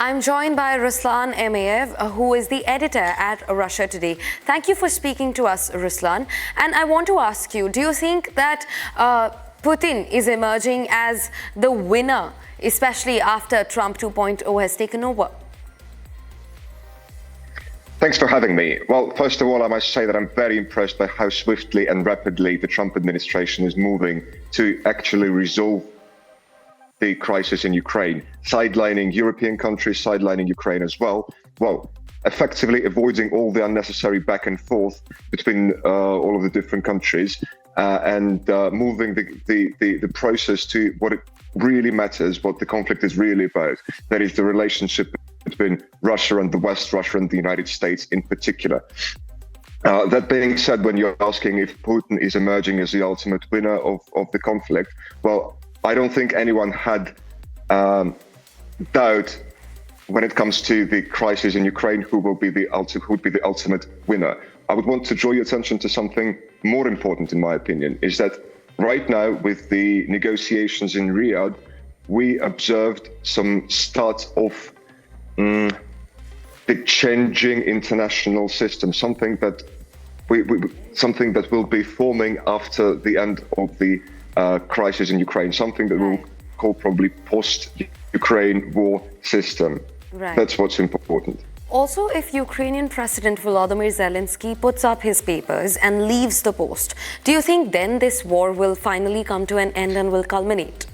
I'm joined by Ruslan Imaev, who is the editor at Russia Today. Thank you for speaking to us, Ruslan. And I want to ask you, do you think that Putin is emerging as the winner, especially after Trump 2.0 has taken over? Thanks for having me. Well, first of all, I must say that I'm very impressed by how swiftly and rapidly the Trump administration is moving to actually resolve the crisis in Ukraine, sidelining European countries, sidelining Ukraine as well. Well, effectively avoiding all the unnecessary back and forth between all of the different countries and moving the process to what it really matters, what the conflict is really about. That is the relationship between Russia and the West, Russia and the United States in particular. That being said, when you're asking if Putin is emerging as the ultimate winner of the conflict, well, I don't think anyone had doubt when it comes to the crisis in Ukraine who would be the ultimate winner. I would want to draw your attention to something more important, in my opinion, is that right now with the negotiations in Riyadh, we observed some start of the changing international system, something that will be forming after the end of the crisis in Ukraine, something that we'll call probably post-Ukraine war system. Right. That's what's important. Also, if Ukrainian President Volodymyr Zelenskyy puts up his papers and leaves the post, do you think then this war will finally come to an end and will culminate?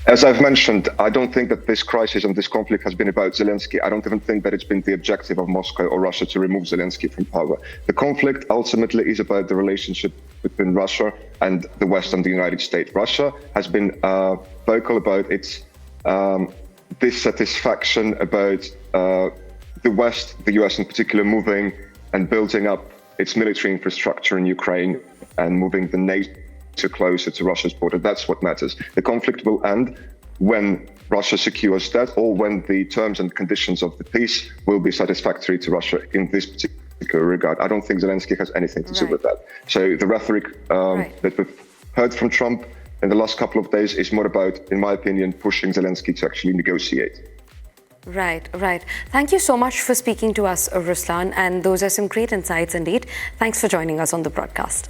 As I've mentioned, I don't think that this crisis and this conflict has been about Zelenskyy. I don't even think that it's been the objective of Moscow or Russia to remove Zelenskyy from power. The conflict ultimately is about the relationship between Russia and the West and the United States. Russia has been vocal about its dissatisfaction about the West, the US in particular, moving and building up its military infrastructure in Ukraine and moving the NATO closer to Russia's border. That's what matters. The conflict will end when Russia secures that, or when the terms and conditions of the peace will be satisfactory to Russia in this particular regard. I don't think Zelenskyy has anything to do with that. So the rhetoric that we've heard from Trump in the last couple of days is more about, in my opinion, pushing Zelenskyy to actually negotiate. Right. Thank you so much for speaking to us, Ruslan, and those are some great insights indeed. Thanks for joining us on the broadcast.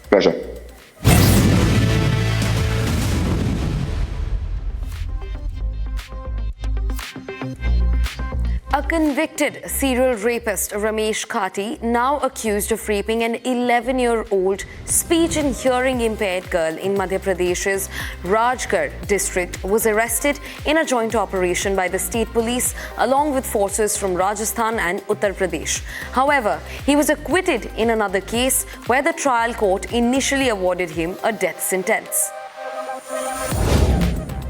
Pleasure. A convicted serial rapist, Ramesh Khati, now accused of raping an 11-year-old speech and hearing impaired girl in Madhya Pradesh's Rajgarh district, was arrested in a joint operation by the state police along with forces from Rajasthan and Uttar Pradesh. However, he was acquitted in another case where the trial court initially awarded him a death sentence.